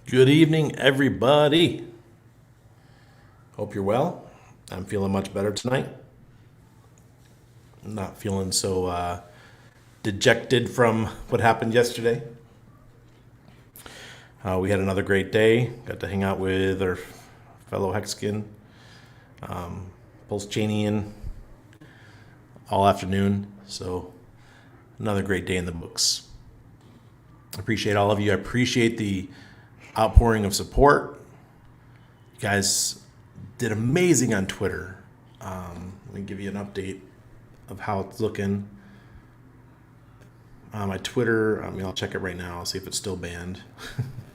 Good evening, everybody. Hope you're well. I'm feeling much better tonight. I'm not feeling so dejected from what happened yesterday. We had another great day. Got to hang out with our fellow Hexkin, PulseChainian all afternoon. So another great day in the books. I appreciate all of you. I appreciate the outpouring of support. You guys did amazing on Twitter. Let me give you an update of how it's looking. My Twitter, I'll check it right now. I'll see if it's still banned.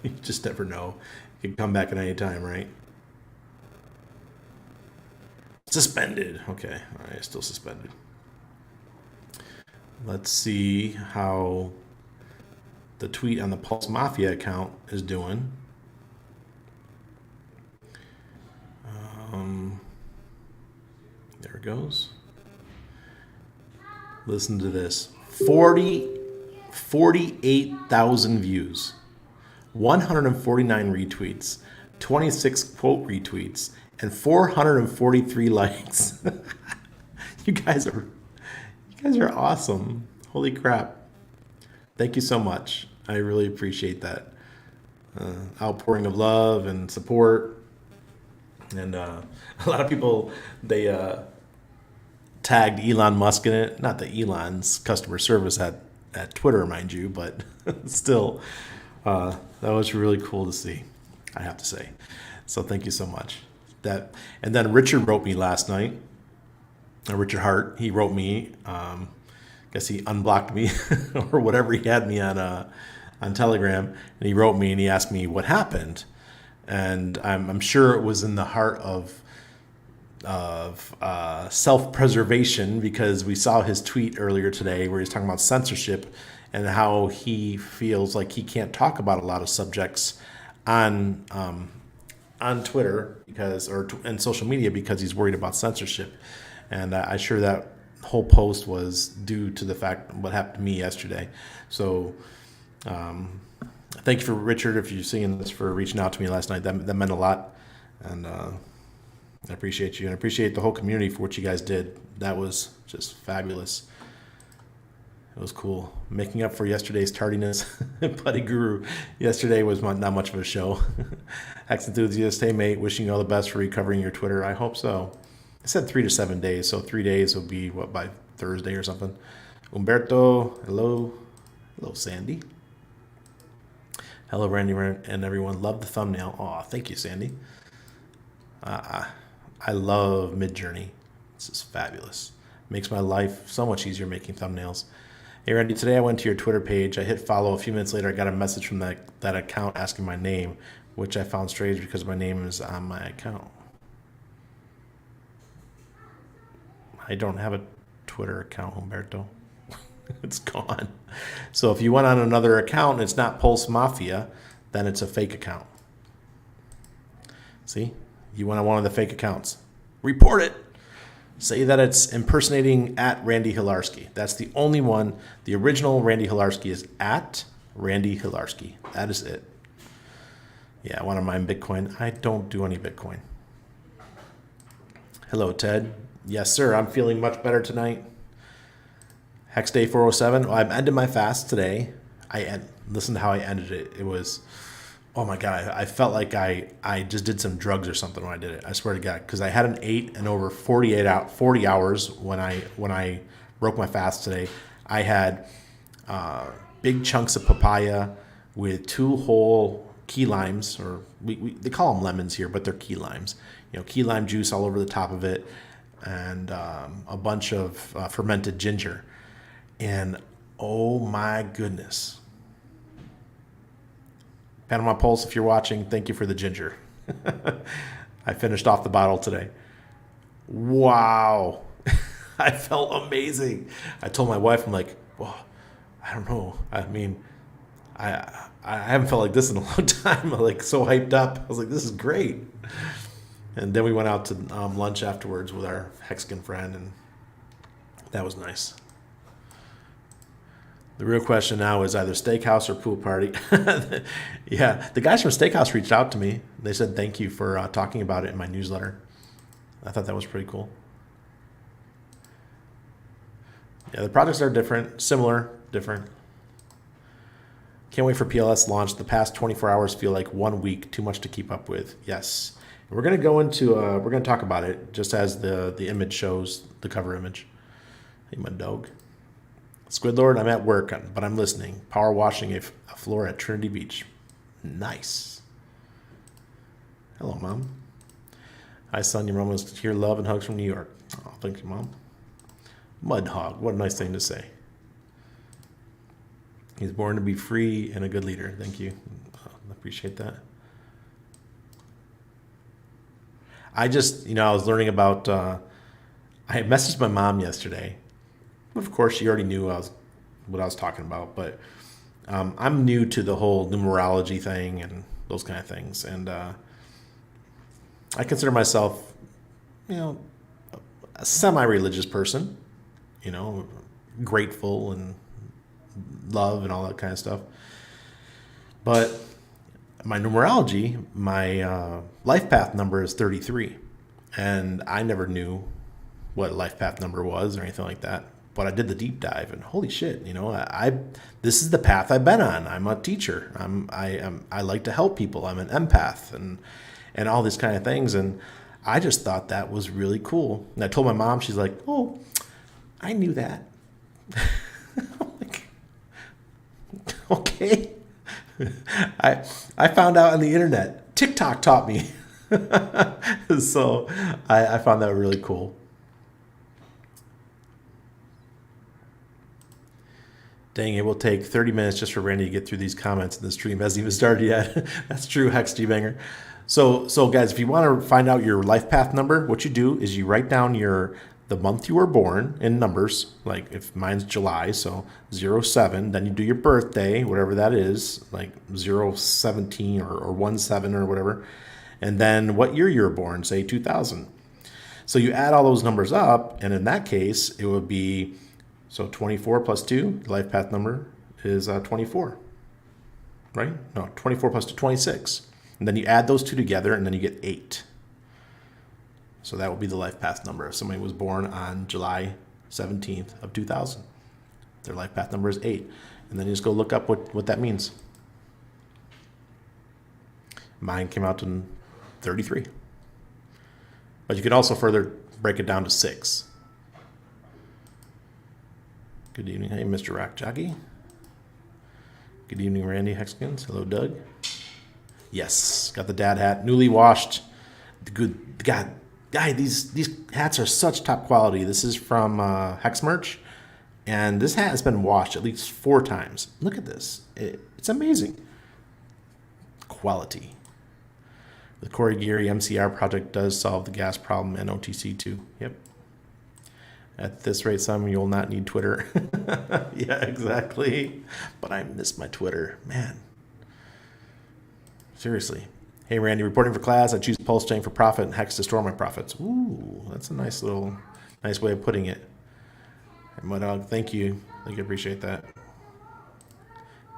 You just never know. It can come back at any time, right? Suspended. Okay, all right, still suspended. Let's see how the tweet on the Pulse Mafia account is doing. There it goes. Listen to this. 48,000 views, 149 retweets, 26 quote retweets, and 443 likes. You guys are awesome. Holy crap. Thank you so much. I really appreciate that outpouring of love and support. And a lot of people, they tagged Elon Musk in it. Not that Elon's customer service at Twitter, mind you, but still, that was really cool to see, I have to say. So thank you so much. And then Richard wrote me last night. Richard Hart, he wrote me. Guess he unblocked me or whatever. He had me on Telegram, and he wrote me and he asked me what happened. And I'm sure it was in the heart of self-preservation, because we saw his tweet earlier today where he's talking about censorship and how he feels like he can't talk about a lot of subjects on Twitter and social media because he's worried about censorship. And I'm sure that whole post was due to the fact what happened to me yesterday. So thank you for Richard, if you're seeing this, for reaching out to me last night. That meant a lot. And I appreciate you, and I appreciate the whole community for what you guys did. That was just fabulous. It was cool. Making up for yesterday's tardiness. Buddy Guru, yesterday was not much of a show. Hex enthusiast, hey mate, wishing you all the best for recovering your Twitter. I hope so. I said 3 to 7 days, so 3 days will be by Thursday or something. Umberto, hello. Hello, Sandy. Hello, Randy and everyone. Love the thumbnail. Aw, thank you, Sandy. I love Midjourney. This is fabulous. Makes my life so much easier making thumbnails. Hey, Randy, today I went to your Twitter page. I hit follow. A few minutes later, I got a message from that account asking my name, which I found strange because my name is on my account. I don't have a Twitter account, Humberto. It's gone. So if you went on another account and it's not Pulse Mafia, then it's a fake account. See? You went on one of the fake accounts. Report it. Say that it's impersonating at Randy Hilarski. That's the only one. The original Randy Hilarski is at Randy Hilarski. That is it. Yeah, I want to mine Bitcoin. I don't do any Bitcoin. Hello, Ted. Yes, sir. I'm feeling much better tonight. Hex Day 407. Well, I've ended my fast today. Listen to how I ended it. It was, oh my God, I felt like I just did some drugs or something when I did it. I swear to God, because I hadn't ate in over 40 hours when I broke my fast today. I had big chunks of papaya with 2 whole key limes, or they call them lemons here, but they're key limes. Key lime juice all over the top of it, and a bunch of fermented ginger. And oh my goodness. Panama Pulse, if you're watching, thank you for the ginger. I finished off the bottle today. Wow. I felt amazing. I told my wife, I'm like, well, I don't know. I mean, I haven't felt like this in a long time. I'm like so hyped up. I was like, this is great. And then we went out to lunch afterwards with our Hexkin friend, and that was nice. The real question now is either steakhouse or pool party. Yeah, the guys from Steakhouse reached out to me. They said thank you for talking about it in my newsletter. I thought that was pretty cool. Yeah, the projects are different, similar, different. Can't wait for PLS launch. The past 24 hours feel like 1 week, too much to keep up with. Yes. We're going to go into, we're going to talk about it just as the image shows, the cover image. Hey, my dog. Squidlord, I'm at work, but I'm listening. Power washing a floor at Trinity Beach. Nice. Hello, Mom. Hi, son. Your mom was here. Love and hugs from New York. Oh, thank you, Mom. Mud hog. What a nice thing to say. He's born to be free and a good leader. Thank you. I appreciate that. I just, I was learning about, I had messaged my mom yesterday. Of course, she already knew what I was talking about, but I'm new to the whole numerology thing and those kind of things. And I consider myself, a semi-religious person, grateful and love and all that kind of stuff. But my numerology, my life path number is 33. And I never knew what life path number was or anything like that. But I did the deep dive, and holy shit, this is the path I've been on. I'm a teacher. I like to help people. I'm an empath, and all these kind of things. And I just thought that was really cool. And I told my mom. She's like, "Oh, I knew that." I'm like, okay. I found out on the internet. TikTok taught me. So I found that really cool. Dang, it will take 30 minutes just for Randy to get through these comments in the stream. Hasn't even started yet. That's true, Hex G-Banger. So guys, if you want to find out your life path number, what you do is you write down the month you were born in numbers. Like if mine's July, so 07. Then you do your birthday, whatever that is, like 017 or 17 or whatever. And then what year you were born, say 2000. So you add all those numbers up, and in that case, it would be... So 24 plus 2, the life path number is 24, right? No, 24 plus 2, 26. And then you add those two together, and then you get 8. So that would be the life path number if somebody was born on July 17th of 2000. Their life path number is 8. And then you just go look up what that means. Mine came out in 33. But you could also further break it down to 6. Good evening. Hey, Mr. Rock Jockey. Good evening, Randy Hexkins. Hello, Doug. Yes, got the dad hat. Newly washed. God, these hats are such top quality. This is from Hex Merch. And this hat has been washed at least 4 times. Look at this. It's amazing. Quality. The Corey Geary MCR project does solve the gas problem and OTC too. Yep. At this rate, some you'll not need Twitter. Yeah, exactly. But I miss my Twitter. Man. Seriously. Hey, Randy, reporting for class. I choose PulseChain for profit and Hex to store my profits. Ooh, that's a nice way of putting it. Hey, my dog, thank you. I appreciate that.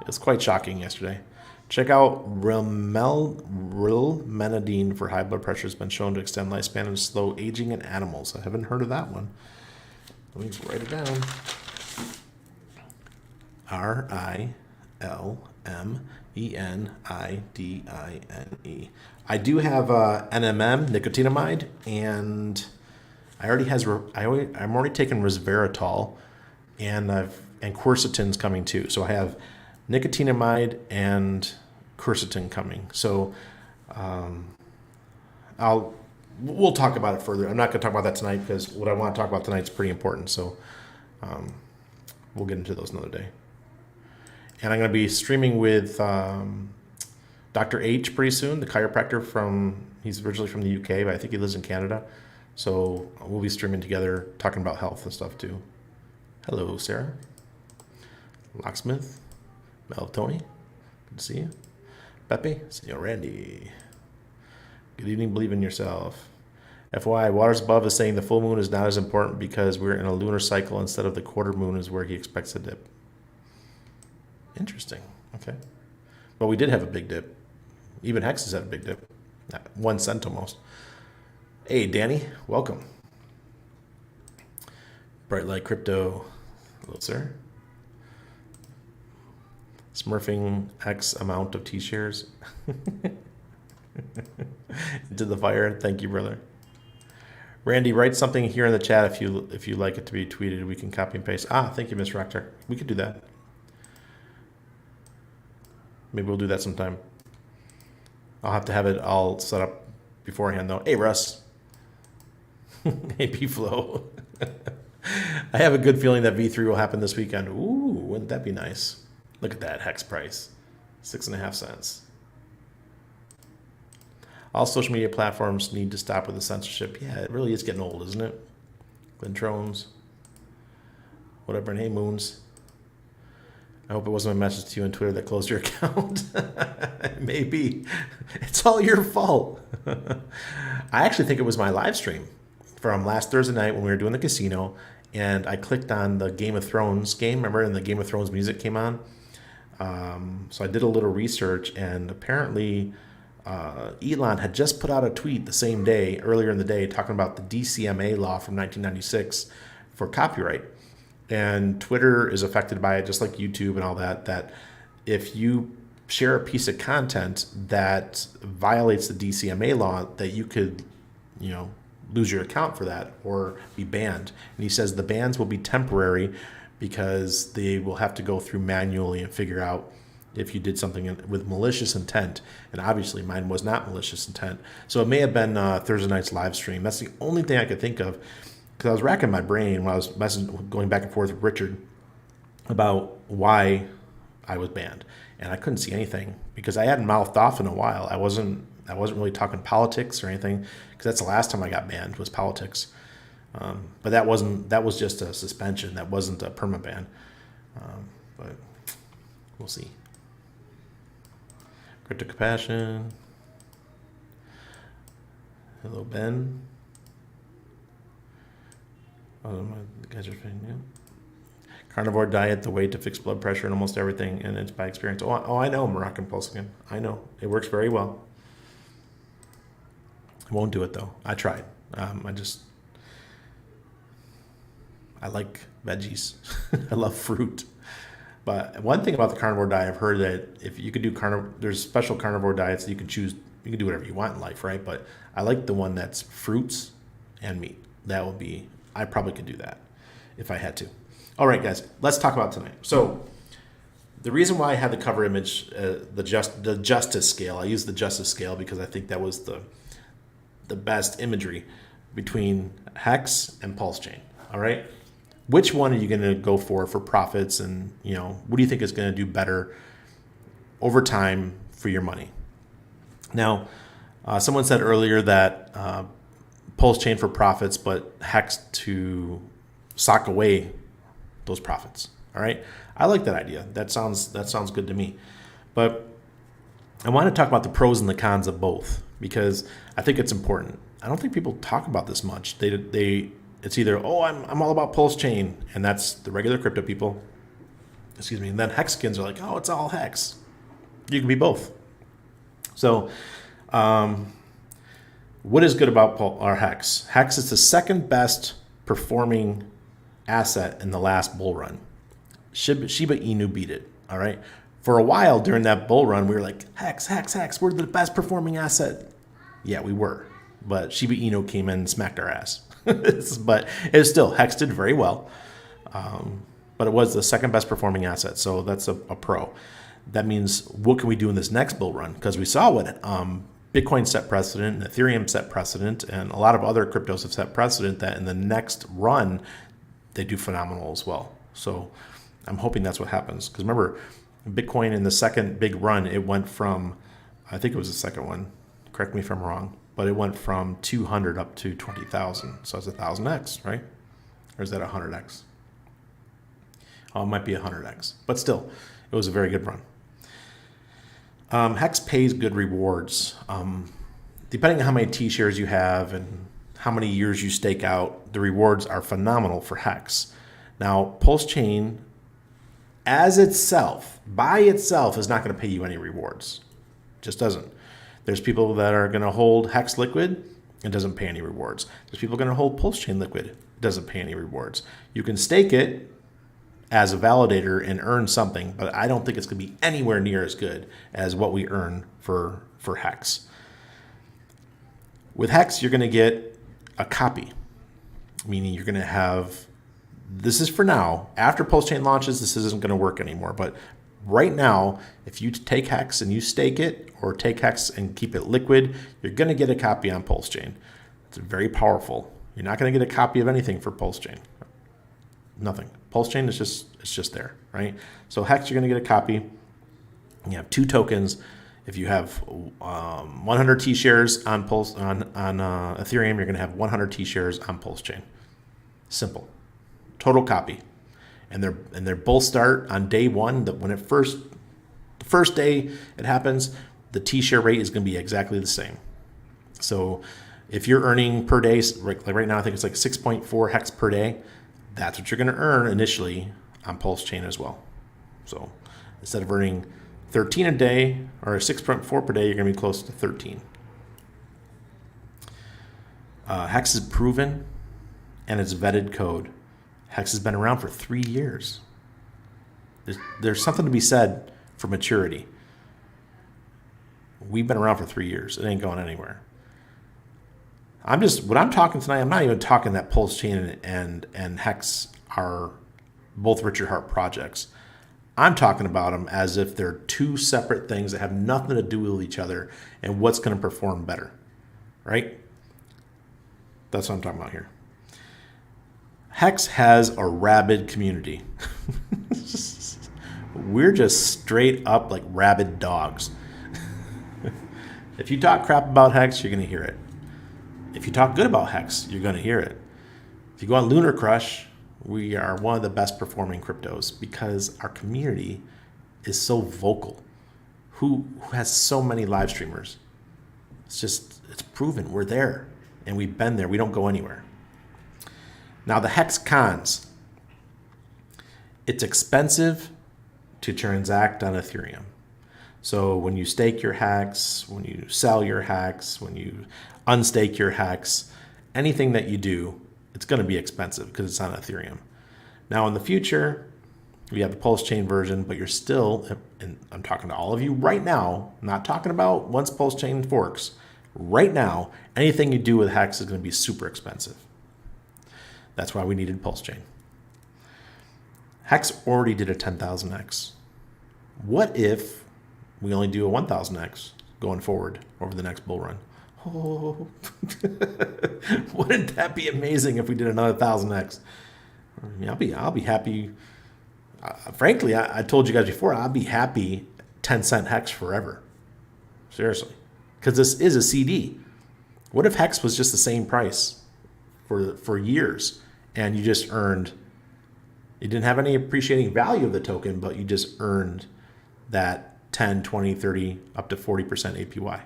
It was quite shocking yesterday. Check out Rilmenidine for high blood pressure. Has been shown to extend lifespan and slow aging in animals. I haven't heard of that one. Let me write it down. RILMENIDINE. I do have NMM, nicotinamide, and I'm already taking resveratrol, and quercetin's coming too. So I have nicotinamide and quercetin coming. So we'll talk about it further. I'm not going to talk about that tonight because what I want to talk about tonight is pretty important. So we'll get into those another day. And I'm going to be streaming with Dr. H pretty soon, the chiropractor he's originally from the UK, but I think he lives in Canada. So we'll be streaming together, talking about health and stuff too. Hello, Sarah. Locksmith. Mel, Tony. Good to see you. Pepe. Senor Randy. Good evening, believe in yourself. FYI, Waters Above is saying the full moon is not as important because we're in a lunar cycle instead of the quarter moon is where he expects a dip. Interesting. Okay. But we did have a big dip. Even Hex has had a big dip. 1 cent almost. Hey, Danny. Welcome. Bright Light Crypto. Hello, sir. Smurfing X amount of T-shares into the fire. Thank you, brother. Randy, write something here in the chat if you like it to be tweeted. We can copy and paste. Thank you, Miss Rector. We could do that. Maybe we'll do that sometime. I'll have to have it all set up beforehand, though. Hey, Russ. Hey, P-Flow. I have a good feeling that V3 will happen this weekend. Ooh, wouldn't that be nice? Look at that Hex price, 6.5 cents. All social media platforms need to stop with the censorship. Yeah, it really is getting old, isn't it? Glentrones, whatever, and hey, Moons. I hope it wasn't a message to you on Twitter that closed your account. Maybe. It's all your fault. I actually think it was my live stream from last Thursday night when we were doing the casino, and I clicked on the Game of Thrones game, remember, and the Game of Thrones music came on. So I did a little research, and apparently Elon had just put out a tweet the same day, earlier in the day, talking about the DCMA law from 1996 for copyright. And Twitter is affected by it, just like YouTube and all that, that if you share a piece of content that violates the DCMA law, that you could, lose your account for that or be banned. And he says the bans will be temporary because they will have to go through manually and figure out if you did something with malicious intent. And obviously mine was not malicious intent. So it may have been Thursday night's live stream. That's the only thing I could think of, because I was racking my brain when I was going back and forth with Richard about why I was banned. And I couldn't see anything because I hadn't mouthed off in a while. I wasn't really talking politics or anything, because that's the last time I got banned was politics. But that was just a suspension. That wasn't a permaban. But we'll see. Crypto Compassion. Hello, Ben. Oh, the guys are saying, yeah. Carnivore diet, the way to fix blood pressure and almost everything, and it's by experience. Oh, I know, Moroccan PulseChain. I know. It works very well. I won't do it, though. I tried. I like veggies. I love fruit. But one thing about the carnivore diet, I've heard that if you could do there's special carnivore diets that you can choose. You can do whatever you want in life, right? But I like the one that's fruits and meat. That would be, I probably could do that if I had to. All right, guys, let's talk about tonight. So the reason why I had the cover image, the justice scale, I used the justice scale because I think that was the best imagery between Hex and PulseChain. All right. Which one are you going to go for profits? And, what do you think is going to do better over time for your money? Now, someone said earlier that PulseChain for profits, but Hex to sock away those profits. All right. I like that idea. That sounds good to me. But I want to talk about the pros and the cons of both, because I think it's important. I don't think people talk about this much. It's either, I'm all about PulseChain, and that's the regular crypto people. Excuse me. And then Hexkins are like, it's all Hex. You can be both. So what is good about our Hex? Hex is the second best performing asset in the last bull run. Shiba Inu beat it. All right. For a while during that bull run, we were like, Hex, we're the best performing asset. Yeah, we were. But Shiba Inu came in and smacked our ass. But it was still, Hex did very well. But it was the second best performing asset. So that's a pro. That means, what can we do in this next bull run? Because we saw what Bitcoin set precedent and Ethereum set precedent, and a lot of other cryptos have set precedent that in the next run, they do phenomenal as well. So I'm hoping that's what happens. Because remember, Bitcoin in the second big run, it went from, I think it was the second one, correct me if I'm wrong, but it went from 200 up to 20,000. So it's 1,000x, right? Or is that 100x? Oh, it might be 100x. But still, it was a very good run. Hex pays good rewards. Depending on how many T-shares you have and how many years you stake out, the rewards are phenomenal for Hex. Now, PulseChain as itself, by itself, is not going to pay you any rewards. Just doesn't. There's people that are going to hold Hex liquid. It doesn't pay any rewards. There's people going to hold PulseChain liquid. It doesn't pay any rewards. You can stake it as a validator and earn something, but I don't think it's going to be anywhere near as good as what we earn for Hex. With Hex, you're going to get a copy, meaning you're going to have, this is for now. After PulseChain launches, this isn't going to work anymore. But right now, if you take Hex and you stake it, or take Hex and keep it liquid, you're going to get a copy on PulseChain. It's very powerful. You're not going to get a copy of anything for PulseChain. Nothing. PulseChain is just there, right? So Hex, you're going to get a copy. You have 2 tokens. If you have 100 T shares on Ethereum, you're going to have 100 T shares on PulseChain. Simple. Total copy. And they're both start on day one. When the first day it happens, the T share rate is going to be exactly the same. So if you're earning per day, like right now, I think it's like 6.4 Hex per day. That's what you're going to earn initially on PulseChain as well. So instead of earning 13 a day or 6.4 per day, you're going to be close to 13. Hex is proven and it's vetted code. Hex has been around for 3 years. There's something to be said for maturity. We've been around for 3 years. It ain't going anywhere. When I'm talking tonight, I'm not even talking that PulseChain and Hex are both Richard Hart projects. I'm talking about them as if they're 2 separate things that have nothing to do with each other and what's going to perform better, right? That's what I'm talking about here. Hex has a rabid community. We're just straight up like rabid dogs. If you talk crap about Hex, you're going to hear it. If you talk good about Hex, you're going to hear it. If you go on Lunar Crush, we are one of the best performing cryptos because our community is so vocal. Who has so many live streamers? It's proven. We're there and we've been there. We don't go anywhere. Now the Hex cons. It's expensive to transact on Ethereum. So when you stake your Hex, when you sell your Hex, when you unstake your Hex, anything that you do, it's going to be expensive because it's on Ethereum. Now in the future, we have the PulseChain version, but you're still, and I'm talking to all of you right now, I'm not talking about once PulseChain forks. Right now, anything you do with Hex is going to be super expensive. That's why we needed PulseChain. Hex already did a 10,000x. What if we only do a 1,000x going forward over the next bull run? Oh, wouldn't that be amazing if we did another 1,000x? I mean, I'll be happy. Frankly, I told you guys before, I'll be happy 10-cent Hex forever. Seriously, because this is a CD. What if Hex was just the same price for years, and you just earned? You didn't have any appreciating value of the token, but you just earned that 10, 20, 30, up to 40% APY.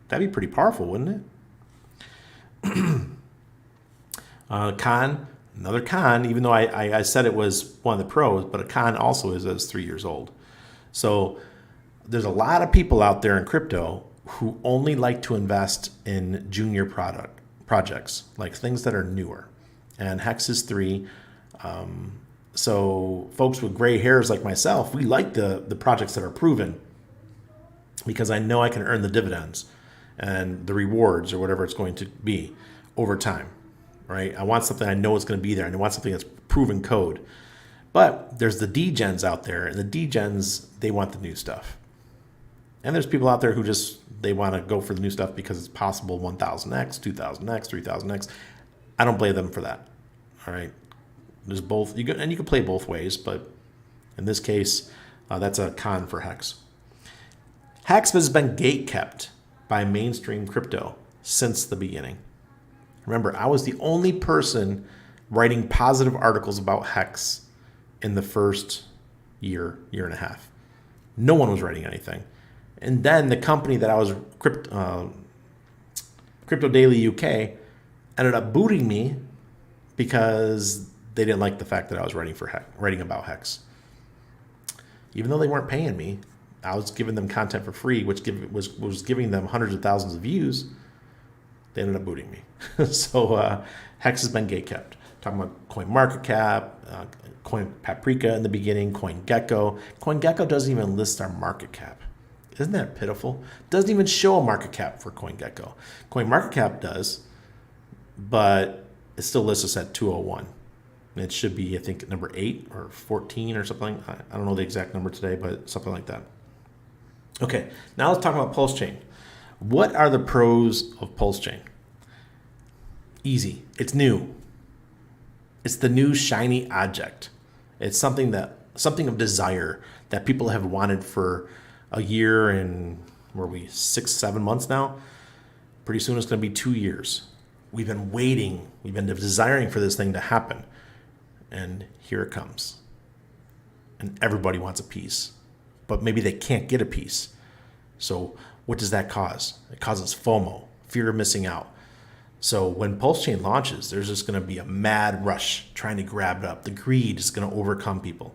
That'd be pretty powerful, wouldn't it? Another con, even though I said it was one of the pros, but a con also is that it's 3 years old. So there's a lot of people out there in crypto who only like to invest in junior projects, like things that are newer. And Hex is 3. So folks with gray hairs like myself, we like the projects that are proven because I know I can earn the dividends and the rewards or whatever it's going to be over time, right? I want something I know is going to be there, and I want something that's proven code. But there's the degens out there, and the degens, they want the new stuff. And there's people out there who they want to go for the new stuff because it's possible 1,000x, 2,000x, 3,000x. I don't blame them for that, all right? There's both, you can play both ways, but in this case, that's a con for Hex. Hex has been gatekept by mainstream crypto since the beginning. Remember, I was the only person writing positive articles about Hex in the first year and a half. No one was writing anything. And then the company that I was, Crypto Daily UK, ended up booting me because they didn't like the fact that I was writing about Hex. even though they weren't paying me. I was giving them content for free, which was giving them hundreds of thousands of views. They ended up booting me. So Hex has been gatekept. Talking about CoinMarketCap, Coin Paprika in the beginning, CoinGecko. CoinGecko doesn't even list our market cap. Isn't that pitiful? Doesn't even show a market cap for CoinGecko. CoinMarketCap does, but it still lists us at 201. And it should be, I think, number 8 or 14 or something. I don't know the exact number today, but something like that. Okay, now let's talk about PulseChain. What are the pros of PulseChain? Easy. It's new. It's the new shiny object. It's something of desire that people have wanted for a year and 6-7 months now. Pretty soon it's going to be 2 years. We've been waiting. We've been desiring for this thing to happen. And here it comes. And everybody wants a piece. But maybe they can't get a piece. So what does that cause? It causes FOMO, fear of missing out. So when PulseChain launches, there's just going to be a mad rush trying to grab it up. The greed is going to overcome people.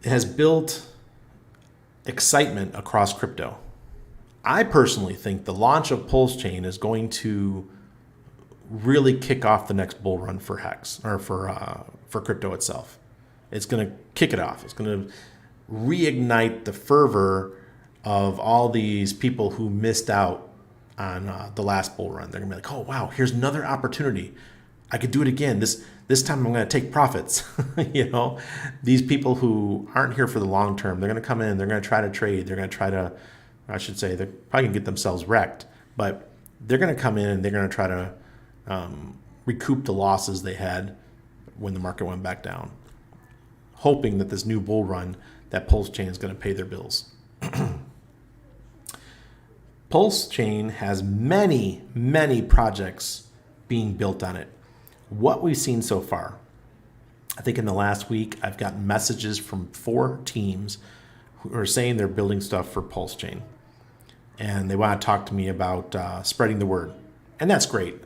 It has built excitement across crypto. I personally think the launch of PulseChain is going to really kick off the next bull run for Hex or for crypto itself. It's going to kick it off. It's going to reignite the fervor of all these people who missed out on the last bull run. They're going to be like, oh, wow, here's another opportunity. I could do it again. This time I'm going to take profits. These people who aren't here for the long term, they're going to come in, they're going to try to trade. They're going to try to, I should say, they're probably going to get themselves wrecked. But they're going to come in and they're going to try to recoup the losses they had when the market went back down, hoping that this new bull run, that PulseChain is going to pay their bills. PulseChain has many, many projects being built on it. What we've seen so far, I think in the last week, I've gotten messages from 4 teams who are saying they're building stuff for PulseChain. And they want to talk to me about spreading the word. And that's great.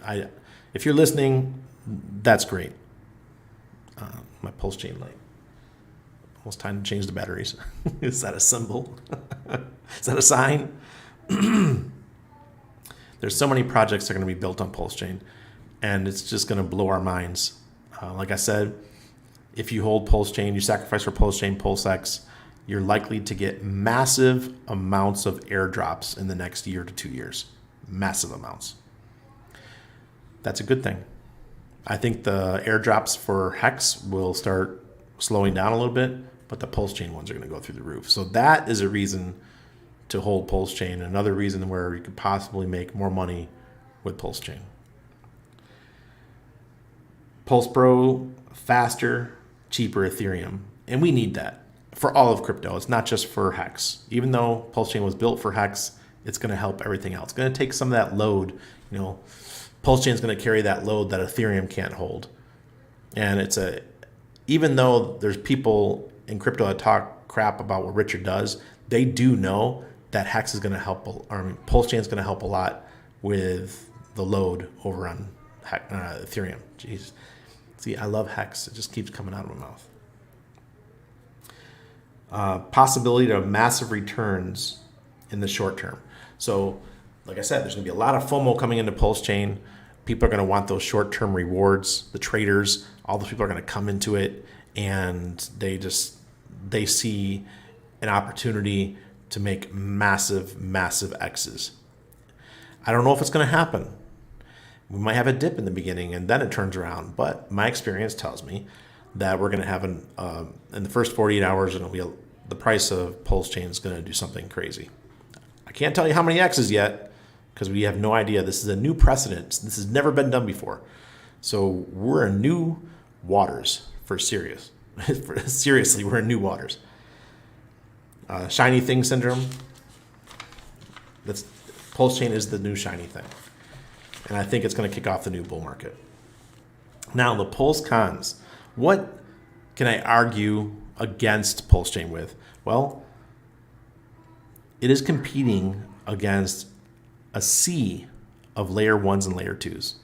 If you're listening, that's great. My PulseChain light. Almost time to change the batteries. Is that a symbol? Is that a sign? There's so many projects that are going to be built on PulseChain, and it's just going to blow our minds. Like I said, if you hold PulseChain, you sacrifice for PulseChain, PulseX, you're likely to get massive amounts of airdrops in the next year to 2 years. Massive amounts. That's a good thing. I think the airdrops for Hex will start slowing down a little bit, but the PulseChain ones are going to go through the roof. So that is a reason to hold PulseChain. Another reason where you could possibly make more money with PulseChain. Pulse Pro, faster, cheaper Ethereum. And we need that for all of crypto. It's not just for Hex. Even though PulseChain was built for Hex, it's going to help everything else. It's going to take some of that load. PulseChain is going to carry that load that Ethereum can't hold. And even though there's people in crypto that talk crap about what Richard does, they do know that Hex is going to help, PulseChain is going to help a lot with the load over on Ethereum. Jeez. See, I love Hex. It just keeps coming out of my mouth. Possibility of massive returns in the short term. So, like I said, there's going to be a lot of FOMO coming into PulseChain. People are going to want those short-term rewards. The traders, all those people are going to come into it, and they see an opportunity to make massive, massive X's. I don't know if it's going to happen. We might have a dip in the beginning, and then it turns around. But my experience tells me that we're going to have in the first 48 hours, the price of PulseChain is going to do something crazy. I can't tell you how many X's yet, because we have no idea. This is a new precedent. This has never been done before. So we're in new waters for serious. Seriously, we're in new waters. Shiny thing syndrome. PulseChain is the new shiny thing. And I think it's going to kick off the new bull market. Now, the Pulse cons. What can I argue against PulseChain with? Well, it is competing against a sea of layer 1s and layer 2s.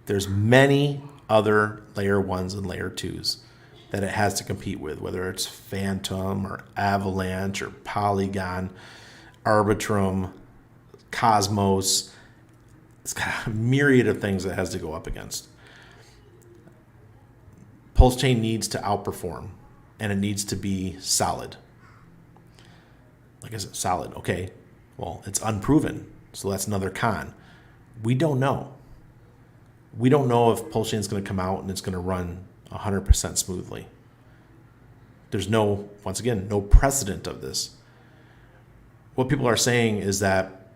There's many other layer 1s and layer 2s that it has to compete with, whether it's Phantom or Avalanche or Polygon, Arbitrum, Cosmos. It's got a myriad of things that it has to go up against. PulseChain needs to outperform, and it needs to be solid. Like I said, solid. Okay, well, it's unproven, so that's another con. We don't know. We don't know if PulseChain is going to come out and it's going to run 100% smoothly. There's no, once again, no precedent of this. What people are saying is that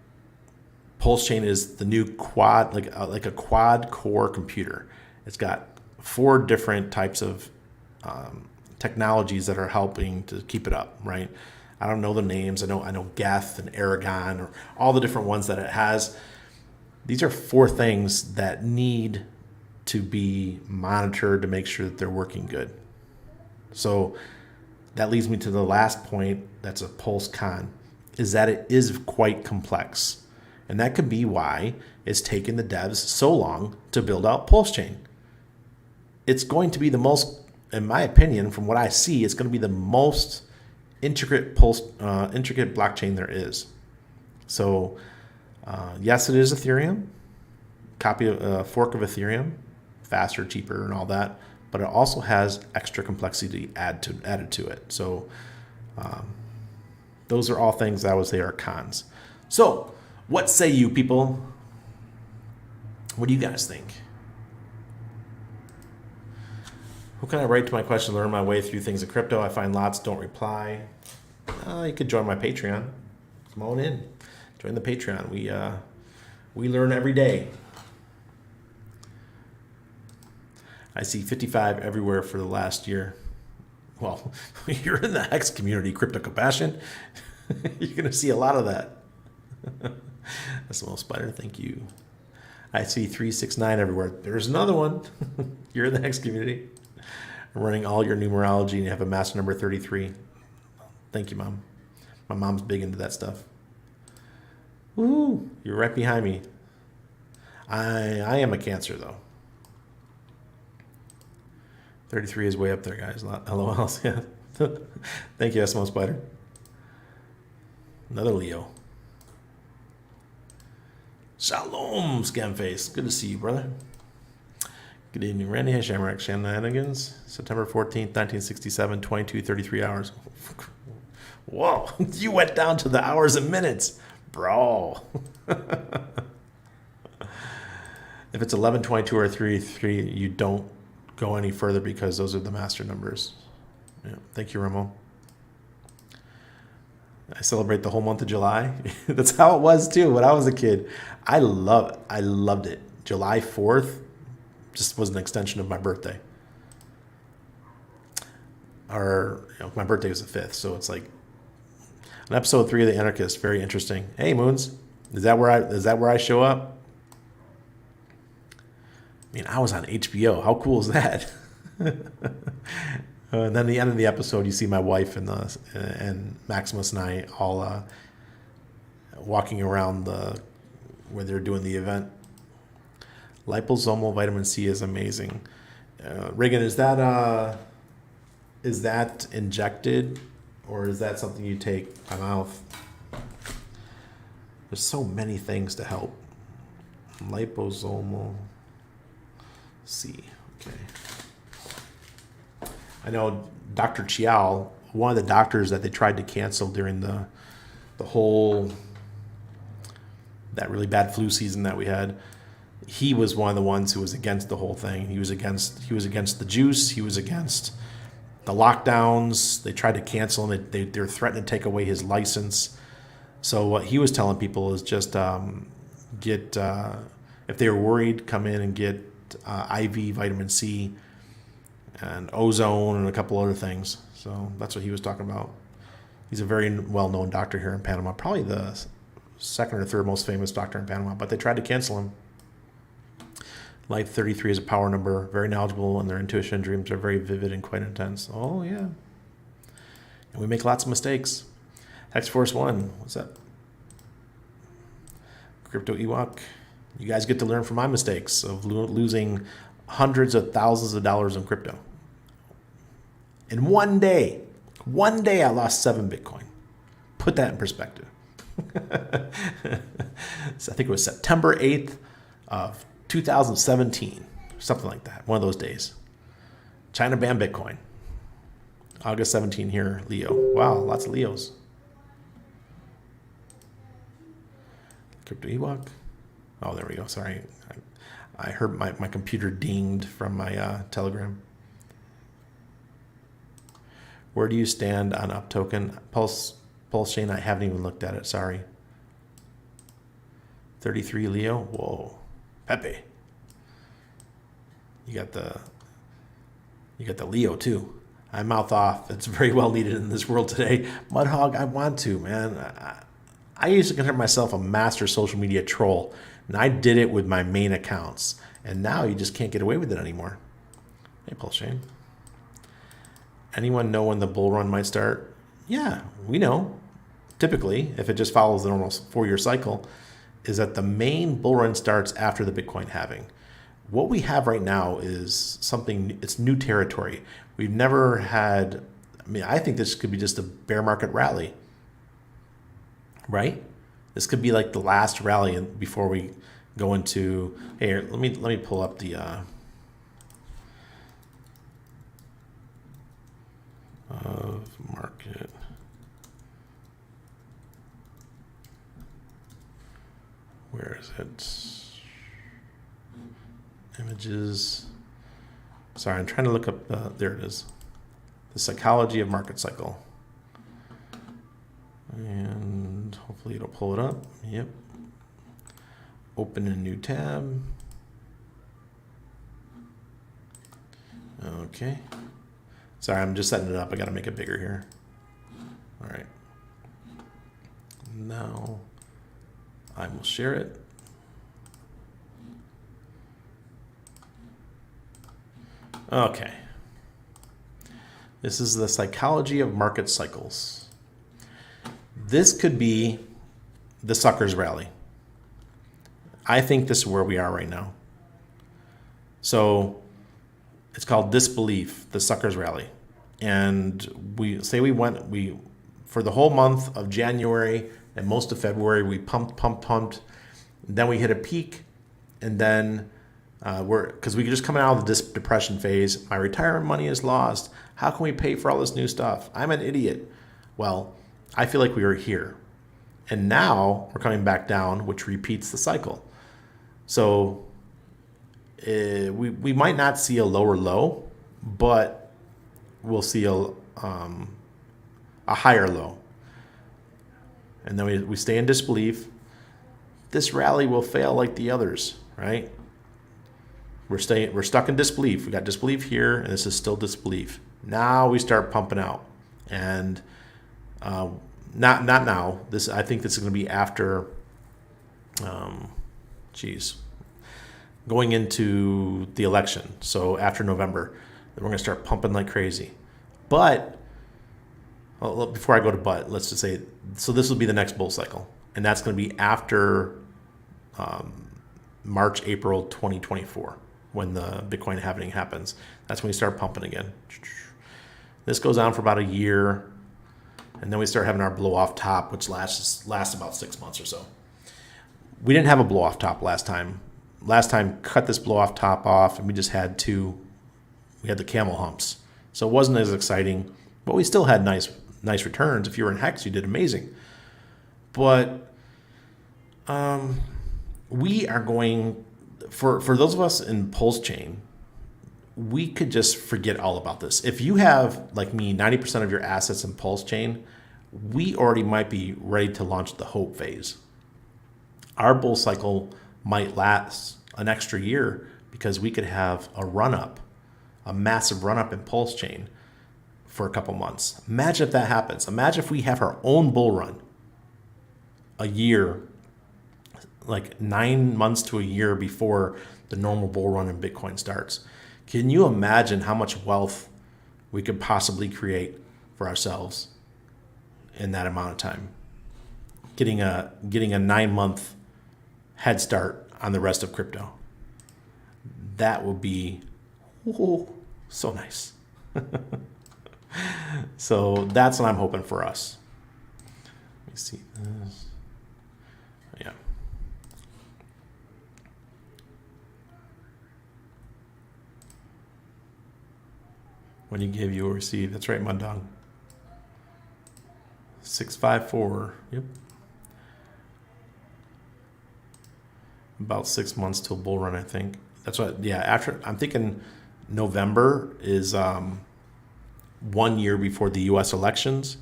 PulseChain is the new quad, like a quad core computer. It's got 4 different types of technologies that are helping to keep it up, right? I don't know the names. I know Geth and Aragon, or all the different ones that it has. These are 4 things that need to be monitored to make sure that they're working good. So that leads me to the last point that's a Pulse con, is that it is quite complex. And that could be why it's taken the devs so long to build out PulseChain. It's going to be the most, in my opinion, from what I see, it's going to be the most intricate blockchain there is. So yes, it is Ethereum, fork of Ethereum, faster, cheaper, and all that. But it also has extra complexity added to it. So those are all things I would say are cons. So what say you people? What do you guys think? Who can I write to my question, learn my way through things in crypto? I find lots don't reply. You could join my Patreon. Come on in. Join the Patreon. We learn every day. I see 55 everywhere for the last year. Well, you're in the Hex community, Crypto Compassion. You're going to see a lot of that. That's the most spider. Thank you. I see 369 everywhere. There's another one. You're in the Hex community. I'm running all your numerology, and you have a master number 33. Thank you, Mom. My mom's big into that stuff. Woo! You're right behind me. I am a Cancer, though. 33 is way up there, guys. LOL. Yeah. Thank you, Eskimo Spider. Another Leo. Shalom, Scamface. Good to see you, brother. Good evening, Randy. Hey, Shamrock Shenanigans. September 14th, 1967, 22:33 hours. Whoa, you went down to the hours and minutes, bro. If it's 11:22 or 3:3, you don't go any further because those are the master numbers. Yeah, thank you, Ramo. I celebrate the whole month of July. That's how it was too when I was a kid. I loved it. July 4th just was an extension of my birthday. Or my birthday was the 5th, so it's like on episode 3 of The Anarchist. Very interesting. Hey, Moons, is that where I show up? I mean, I was on HBO. How cool is that? And then at the end of the episode, you see my wife and Maximus and I all walking around where they're doing the event. Liposomal vitamin C is amazing. Reagan, is that injected, or is that something you take by mouth? There's so many things to help. Liposomal C. Okay. I know Dr. Chiao, one of the doctors that they tried to cancel during the whole, that really bad flu season that we had, he was one of the ones who was against the whole thing. He was against the juice. He was against the lockdowns. They tried to cancel him. They're threatening to take away his license. So what he was telling people is just get, if they were worried, come in and get IV vitamin C and ozone and a couple other things. So that's what he was talking about. He's a very well-known doctor here in Panama, probably the second or third most famous doctor in Panama, but they tried to cancel him. Light 33 is a power number, very knowledgeable, and their intuition and dreams are very vivid and quite intense. Oh, yeah. And we make lots of mistakes. X-Force 1, what's up? Crypto Ewok, you guys get to learn from my mistakes of losing hundreds of thousands of dollars in crypto. In one day I lost 7 Bitcoin. Put that in perspective. So I think it was September 8th of 2017, something like that. One of those days. China banned Bitcoin. August 17 here, Leo. Wow, lots of Leos. Crypto Ewok. Oh, there we go. Sorry. I heard my computer dinged from my Telegram. Where do you stand on up token? PulseChain, I haven't even looked at it. Sorry. 33 Leo. Whoa. Pepe. You got the Leo too. I mouth off. It's very well needed in this world today. Mudhog, I want to, man. I used to consider myself a master social media troll, and I did it with my main accounts. And now you just can't get away with it anymore. Hey, PulseChain. Anyone know when the bull run might start? Yeah, we know. Typically, if it just follows the normal 4-year cycle, is that the main bull run starts after the Bitcoin halving. What we have right now is something, it's new territory. We've never had, I think this could be just a bear market rally, right? This could be like the last rally before we go into, here, let me pull up the, of market. Where is it? Images. Sorry, I'm trying to look up, there it is. The psychology of market cycle. And hopefully it'll pull it up. Yep. Open a new tab. Okay. Sorry, I'm just setting it up. I got to make it bigger here. All right. Now I will share it. Okay. This is the psychology of market cycles. This could be the suckers rally. I think this is where we are right now. So it's called disbelief, the suckers rally. And we say for the whole month of January and most of February, we pumped. Then we hit a peak, and then because we just coming out of the depression phase. My retirement money is lost. How can we pay for all this new stuff? I'm an idiot. Well, I feel like we were here. And now we're coming back down, which repeats the cycle. So we might not see a lower low, but we'll see a higher low. And then we stay in disbelief. This rally will fail like the others, right? We're stuck in disbelief. We got disbelief here, and this is still disbelief. Now we start pumping out, and not now. I think this is going to be after. Going into the election. So after November, then we're going to start pumping like crazy. But before I go to let's just say, so this will be the next bull cycle, and that's going to be after March, April 2024, when the Bitcoin halving happens. That's when we start pumping again. This goes on for about a year, and then we start having our blow off top, which lasts about 6 months or so. We didn't have a blow off top last time. Last time, cut this blow off top off, and we just had we had the camel humps. So it wasn't as exciting, but we still had nice returns. If you were in Hex, you did amazing. But we are going, for those of us in PulseChain, we could just forget all about this. If you have, like me, 90% of your assets in PulseChain, we already might be ready to launch the hope phase. Our bull cycle might last an extra year because we could have a massive run-up in PulseChain for a couple months. Imagine if that happens. Imagine if we have our own bull run a year, like 9 months to a year before the normal bull run in Bitcoin starts. Can you imagine how much wealth we could possibly create for ourselves in that amount of time? Getting a 9-month head start on the rest of crypto. That would be so nice. So that's what I'm hoping for us. Let me see this. Yeah. When you give, you will receive. That's right, Mundong. 654. Yep. About 6 months till bull run, I think. That's what. Yeah. After I'm thinking, November is 1 year before the U.S. elections,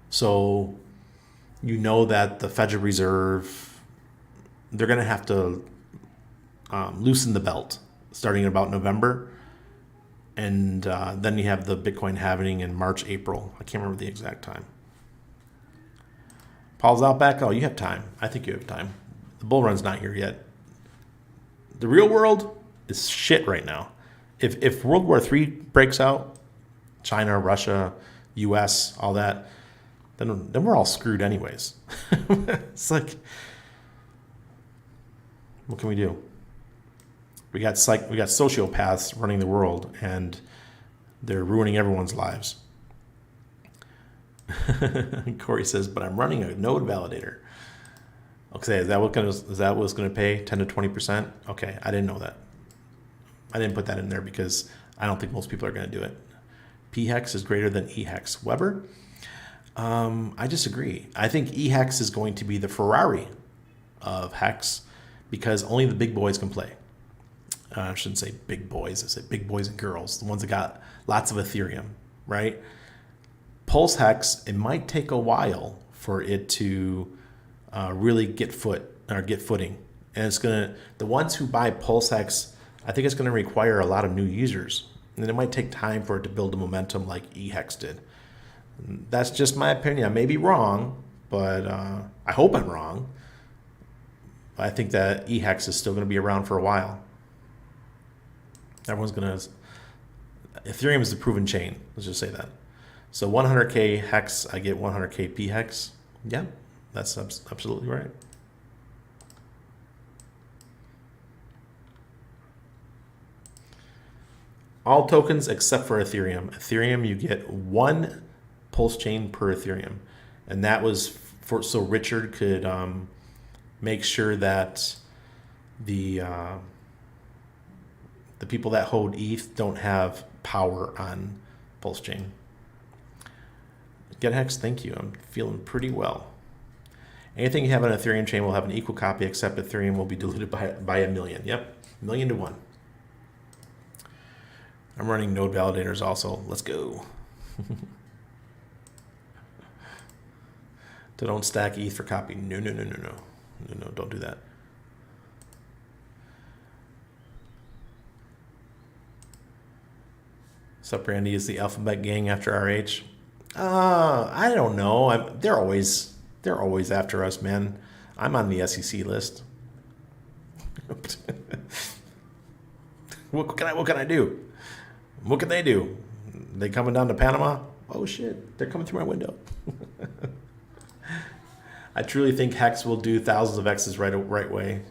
so you know that the Federal Reserve, they're going to have to loosen the belt starting in about November. And then you have the Bitcoin halving in March, April. I can't remember the exact time. Paul's out back. Oh, you have time. I think you have time. The bull run's not here yet. The real world is shit right now. If World War III breaks out, China, Russia, U.S., all that, then we're all screwed anyways. It's like, what can we do? We got sociopaths running the world, and they're ruining everyone's lives. Corey says, "But I'm running a node validator." Okay, is that what's going to pay 10 to 20%? Okay, I didn't know that. I didn't put that in there because I don't think most people are going to do it. P-hex is greater than E-hex. Weber? I disagree. I think E-hex is going to be the Ferrari of hex because only the big boys can play. I shouldn't say big boys. I say big boys and girls, the ones that got lots of Ethereum, right? Pulse hex, it might take a while for it to really get footing. And the ones who buy Pulse hex, I think it's going to require a lot of new users. And it might take time for it to build the momentum like E-hex did. That's just my opinion. I may be wrong, but I hope I'm wrong. I think that E-hex is still going to be around for a while. Ethereum is the proven chain. Let's just say that. So 100K hex, I get 100K P hex. Yeah, that's absolutely right. All tokens except for Ethereum. Ethereum, you get one pulse chain per Ethereum. And that was so Richard could make sure that the people that hold ETH don't have power on pulse chain. Get hex, thank you. I'm feeling pretty well. Anything you have on Ethereum chain will have an equal copy, except Ethereum will be diluted by a million. Yep, 1,000,000 to 1. I'm running node validators also. Let's go. Don't stack ETH for copy. No, don't do that. Sup, Randy? Is the Alphabet Gang after RH? I don't know. They're always after us, man. I'm on the SEC list. What can I do? What can they do? They coming down to Panama? Oh shit! They're coming through my window. I truly think Hex will do thousands of X's right away.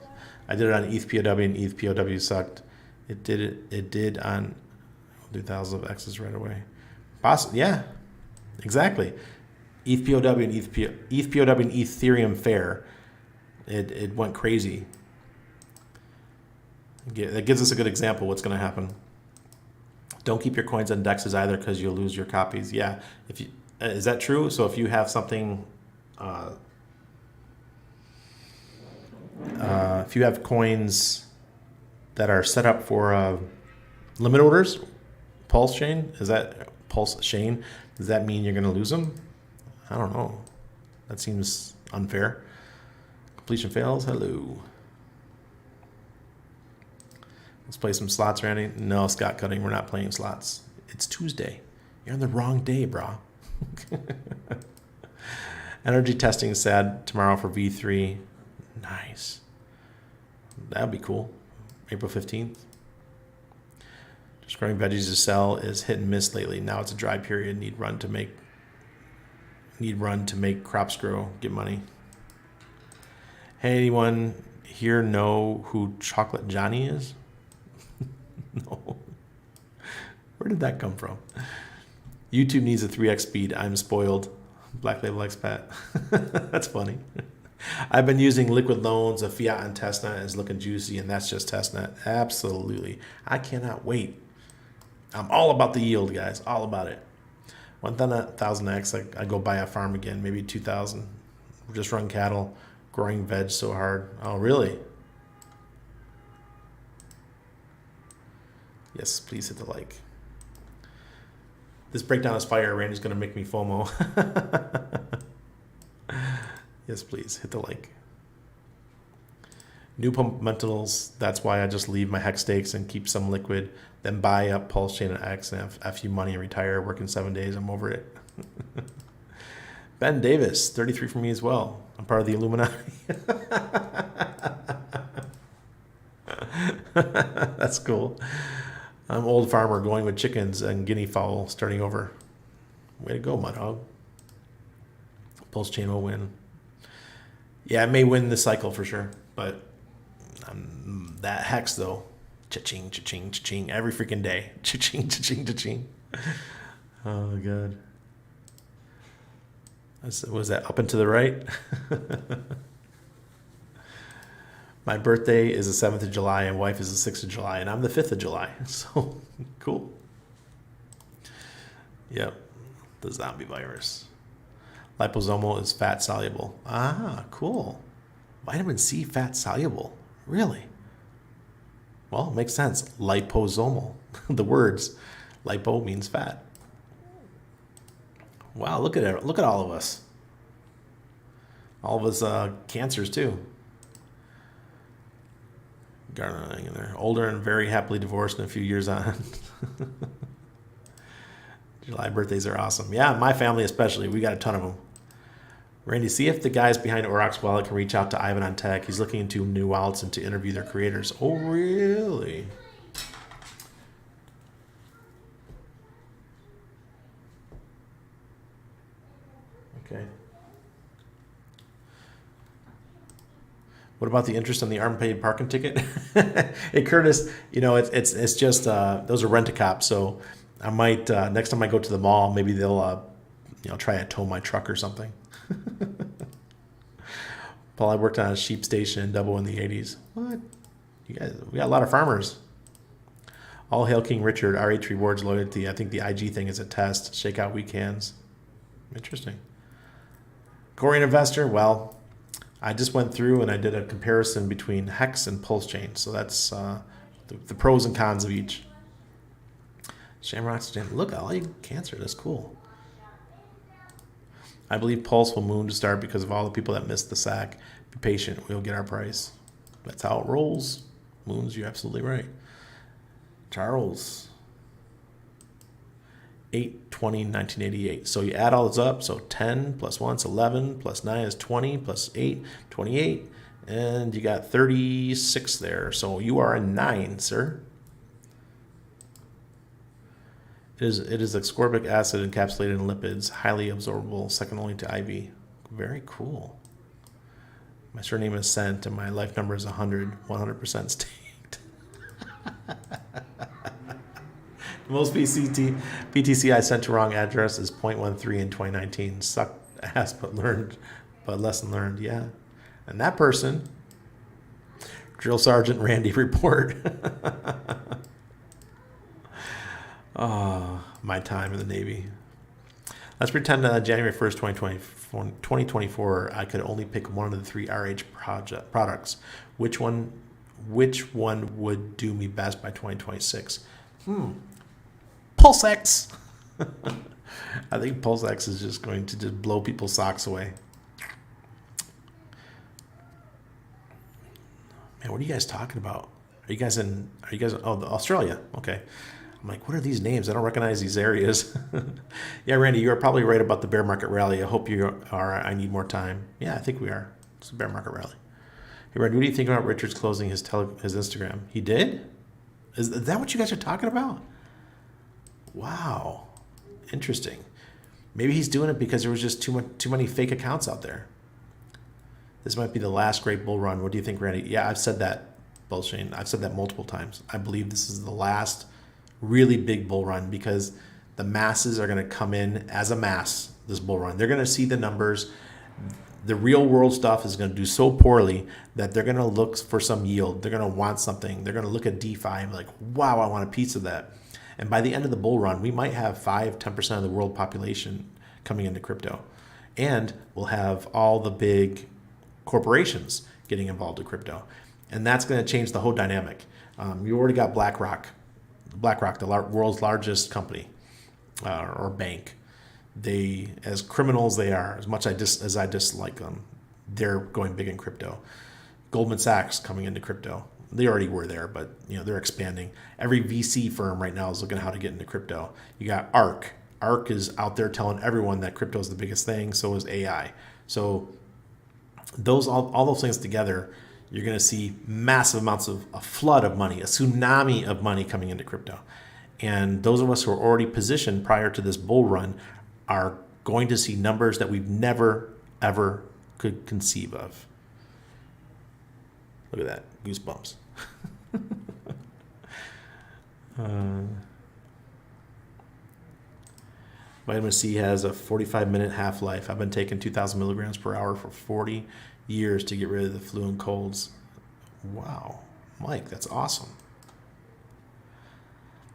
I did it on ETH POW and ETH POW sucked. It did on do thousands of X's right away. Possibly, yeah, exactly. ETH POW and ETH POW and Ethereum fair. It went crazy. That gives us a good example of what's going to happen. Don't keep your coins on dexes either because you'll lose your copies. Yeah, is that true? So if you have something, if you have coins that are set up for limit orders, Pulse Chain, does that mean you're going to lose them? I don't know. That seems unfair. Completion fails. Hello. Let's play some slots, Randy. No, Scott Cutting, we're not playing slots. It's Tuesday. You're on the wrong day, brah. Energy testing is sad tomorrow for V3. Nice. That'd be cool. April 15th. Just growing veggies to sell is hit and miss lately. Now it's a dry period. Need run to make crops grow. Get money. Hey, anyone here know who Chocolate Johnny is? No. Where did that come from? YouTube needs a 3x speed. I'm spoiled. Black Label expat. That's funny. I've been using liquid loans. A fiat on testnet is looking juicy, and that's just testnet. Absolutely. I cannot wait. I'm all about the yield, guys. All about it. 1,000x, I go buy a farm again, maybe 2,000. Just run cattle, growing veg so hard. Oh, really? Yes, please hit the like. This breakdown is fire. Randy's going to make me FOMO. Yes, please hit the like. New fundamentals. That's why I just leave my hex stakes and keep some liquid, then buy up PulseChain and X and have a few money and retire. Work in 7 days. I'm over it. Ben Davis, 33 for me as well. I'm part of the Illuminati. That's cool. I'm old farmer going with chickens and guinea fowl starting over. Way to go, Mudhog. PulseChain will win. Yeah, it may win the cycle for sure, but that hex though, cha-ching, cha-ching, cha-ching, every freaking day. Cha-ching, cha-ching, cha-ching. Oh, God. Was that up and to the right? My birthday is the 7th of July and wife is the 6th of July, and I'm the 5th of July. So, cool. Yep, the zombie virus. Liposomal is fat soluble. Ah, cool. Vitamin C fat soluble. Really? Well, it makes sense. Liposomal. The words. Lipo means fat. Wow, look at it. Look at all of us. All of us cancers too. Garnering in there. Older and very happily divorced in a few years on. July birthdays are awesome. Yeah, my family especially. We got a ton of them. Randy, see if the guys behind Aurochs Wallet can reach out to Ivan on Tech. He's looking into new wallets and to interview their creators. Oh, really? Okay. What about the interest on the unpaid parking ticket? Hey, Curtis, you know, it's just, those are rent-a-cops. So I might, next time I go to the mall, maybe they'll, try to tow my truck or something. Paul, I worked on a sheep station in Dubbo in the 80s. What? You guys, we got a lot of farmers. All hail King Richard, RH rewards loyalty. I think the IG thing is a test. Shake out weak hands. Interesting. Korean investor, well, I just went through and I did a comparison between Hex and PulseChain. So that's the pros and cons of each. Shamrocks, look, I like Cancer. That's cool. I believe Pulse will moon to start because of all the people that missed the sack. Be patient. We'll get our price. That's how it rolls. Moons, you're absolutely right. Charles. 8/20/1988. So you add all this up. So 10 plus 1 is 11, plus 9 is 20, plus 8, 28. And you got 36 there. So you are a 9, sir. It is ascorbic acid encapsulated in lipids, highly absorbable, second only to IV. Very cool. My surname is Sent, and my life number is 100% staked. Most BTC I sent to wrong address is 0.13 in 2019. Sucked ass, but lesson learned, yeah. And that person, Drill Sergeant Randy report. Oh, my time in the Navy. Let's pretend January 1st, 2024, I could only pick one of the 3 RH products. Which one would do me best by 2026? PulseX. I think PulseX is just going to just blow people's socks away. Man, what are you guys talking about? Are you guys Australia? Okay. I'm like, what are these names? I don't recognize these areas. Yeah, Randy, you're probably right about the bear market rally. I hope you are. I need more time. Yeah, I think we are. It's a bear market rally. Hey, Randy, what do you think about Richard's closing his Instagram? He did? Is that what you guys are talking about? Wow. Interesting. Maybe he's doing it because there was just too many fake accounts out there. This might be the last great bull run. What do you think, Randy? Yeah, I've said that, PulseChain. I've said that multiple times. I believe this is the last really big bull run because The masses are going to come in as a mass this bull run. They're going to see the numbers. The real world stuff is going to do so poorly that they're going to look for some yield. They're going to want something. They're going to look at DeFi and be like, wow, I want a piece of that. And by the end of the bull run, we might have 5-10% of the world population coming into crypto. And we'll have all the big corporations getting involved in crypto. And that's going to change the whole dynamic. You already got BlackRock, the world's largest company or bank. They, as criminals they are, as much as I dislike them, they're going big in crypto. Goldman Sachs coming into crypto. They already were there, but they're expanding. Every VC firm right now is looking at how to get into crypto. You got ARK. ARK is out there telling everyone that crypto is the biggest thing. So is AI. So all those things together, you're going to see massive amounts of a flood of money, a tsunami of money coming into crypto. And those of us who are already positioned prior to this bull run are going to see numbers that we've never, ever could conceive of. Look at that. Goosebumps. Vitamin C has a 45-minute half-life. I've been taking 2,000 milligrams per hour for 40 years to get rid of the flu and colds. Wow. Mike, that's awesome.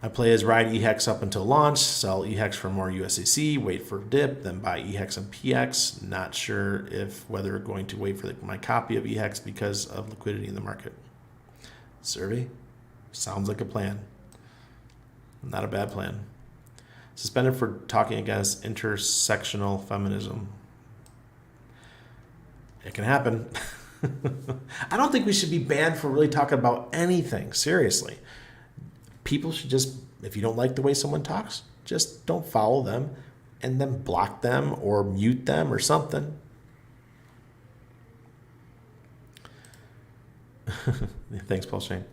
I play as ride EHEX up until launch, sell EHEX for more USDC, wait for dip, then buy EHEX and PX. Not sure whether going to wait for my copy of EHEX because of liquidity in the market. Survey? Sounds like a plan. Not a bad plan. Suspended for talking against intersectional feminism. It can happen. I don't think we should be banned for really talking about anything, seriously. People should just, if you don't like the way someone talks, just don't follow them and then block them or mute them or something. Thanks, PulseChain.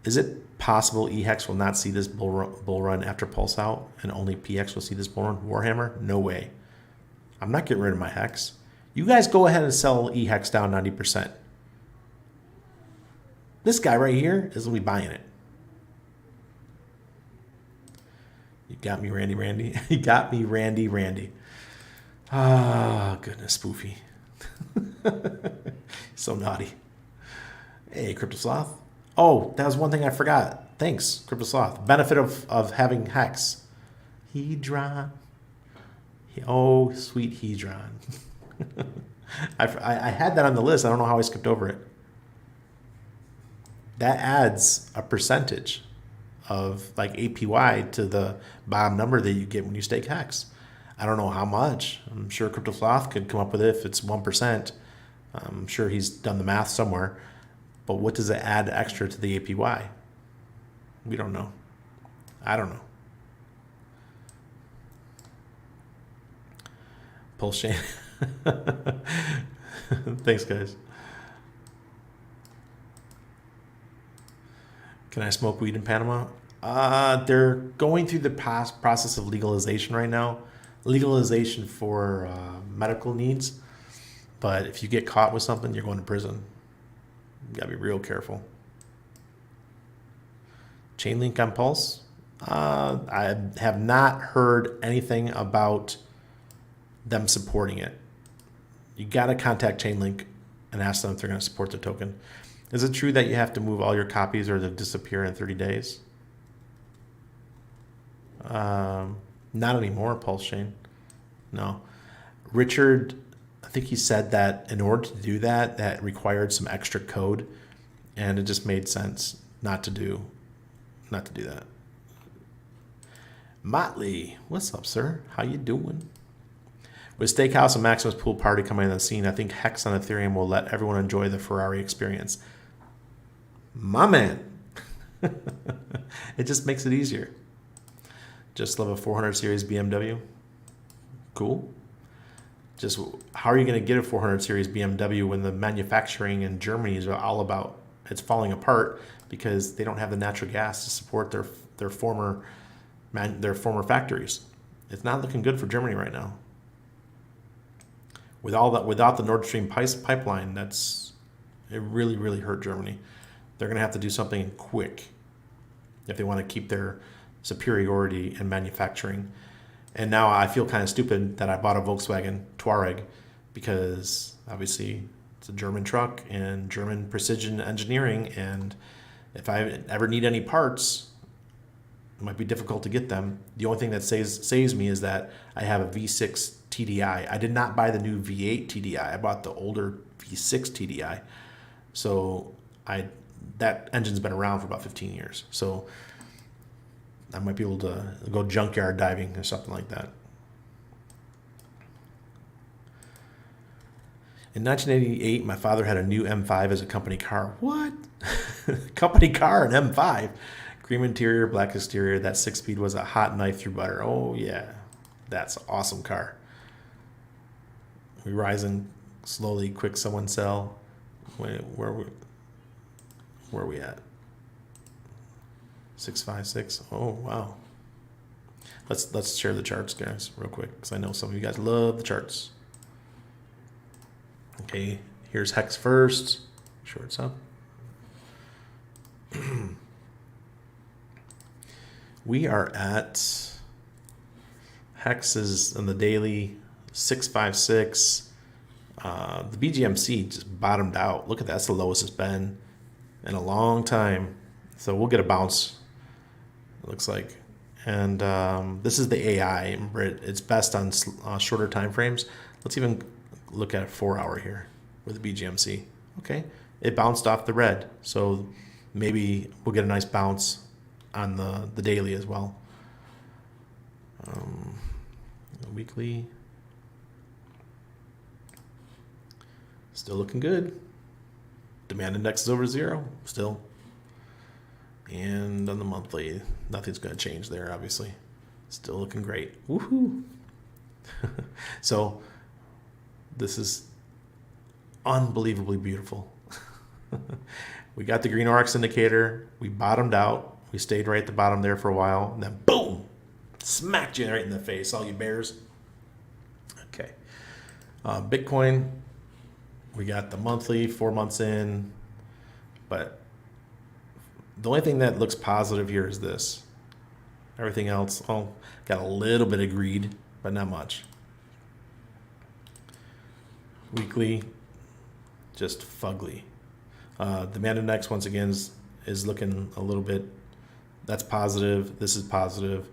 Is it possible EHEX will not see this bull run after Pulse out and only PX will see this bull run? Warhammer? No way. I'm not getting rid of my Hex. You guys go ahead and sell EHEX down 90%. This guy right here is going to be buying it. You got me, Randy. You got me, Randy. Ah, goodness, Spoofy. So naughty. Hey, CryptoSloth. Oh, that was one thing I forgot. Thanks, CryptoSloth. Benefit of having Hex. Hedron. Oh, sweet Hedron. I had that on the list. I don't know how I skipped over it. That adds a percentage of like APY to the bottom number that you get when you stake Hex. I don't know how much. I'm sure CryptoSloth could come up with it if it's 1%. I'm sure he's done the math somewhere. But what does it add extra to the APY? We don't know. I don't know. PulseChain. Thanks, guys. Can I smoke weed in Panama? They're going through the process of legalization right now. Legalization for medical needs. But if you get caught with something, you're going to prison. You gotta be real careful. Chainlink on Pulse? I have not heard anything about them supporting it. You gotta contact Chainlink and ask them if they're gonna support the token. Is it true that you have to move all your copies or they'll disappear in 30 days? Not anymore, PulseChain. No. Richard, I think he said that in order to do that, that required some extra code, and it just made sense not to do that. Motley, what's up, sir? How you doing? With Steakhouse and Maximus Pool Party coming on the scene, I think Hex on Ethereum will let everyone enjoy the Ferrari experience. My man. It just makes it easier. Just love a 400 series BMW. Cool. Just how are you going to get a 400 series BMW when the manufacturing in Germany is all about, it's falling apart because they don't have the natural gas to support their former factories. It's not looking good for Germany right now. Without the Nord Stream pipeline, it really hurt Germany. They're going to have to do something quick if they want to keep their superiority in manufacturing. And now I feel kind of stupid that I bought a Volkswagen Touareg, because obviously it's a German truck and German precision engineering. And if I ever need any parts, it might be difficult to get them. The only thing that saves me is that I have a V6 TDI. I did not buy the new V8 TDI. I bought the older V6 TDI. So that engine's been around for about 15 years. So I might be able to go junkyard diving or something like that. In 1988, my father had a new M5 as a company car. What? Company car, an M5? Cream interior, black exterior. That 6-speed was a hot knife through butter. Oh, yeah. That's an awesome car. We rising slowly, quick, someone sell. Where are we at? 656. Oh, wow. Let's share the charts, guys, real quick, because I know some of you guys love the charts. Okay, here's Hex first. Shorts up. We are at Hex is on the daily 656. The BGMC just bottomed out. Look at that. That's the lowest it's been in a long time. So we'll get a bounce, it looks like. And this is the AI. Remember, it's best on shorter time frames. Let's even look at a 4-hour here with the BGMC. Okay, it bounced off the red. So maybe we'll get a nice bounce on the daily as well. The weekly. Still looking good. Demand index is over 0 still. And on the monthly, nothing's going to change there, obviously. Still looking great. Woohoo! So this is unbelievably beautiful. We got the green RX indicator. We bottomed out. We stayed right at the bottom there for a while. And then boom! Smacked you right in the face, all you bears. Okay. Bitcoin. We got the monthly, 4 months in. But the only thing that looks positive here is this. Everything else, got a little bit of greed, but not much. Weekly, just fugly. Demand index, once again, is looking a little bit, that's positive. This is positive.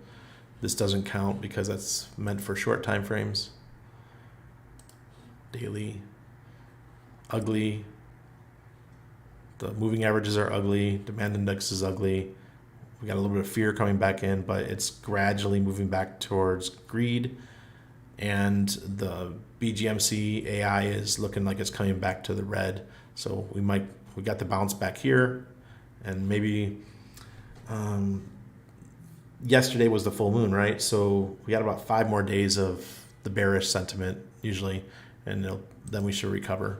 This doesn't count because that's meant for short time frames. Daily, ugly. The moving averages are ugly. Demand index is ugly. We got a little bit of fear coming back in, but it's gradually moving back towards greed. And the BGMC AI is looking like it's coming back to the red. So we got the bounce back here, and maybe yesterday was the full moon, right? So we got about 5 more days of the bearish sentiment usually, and then we should recover.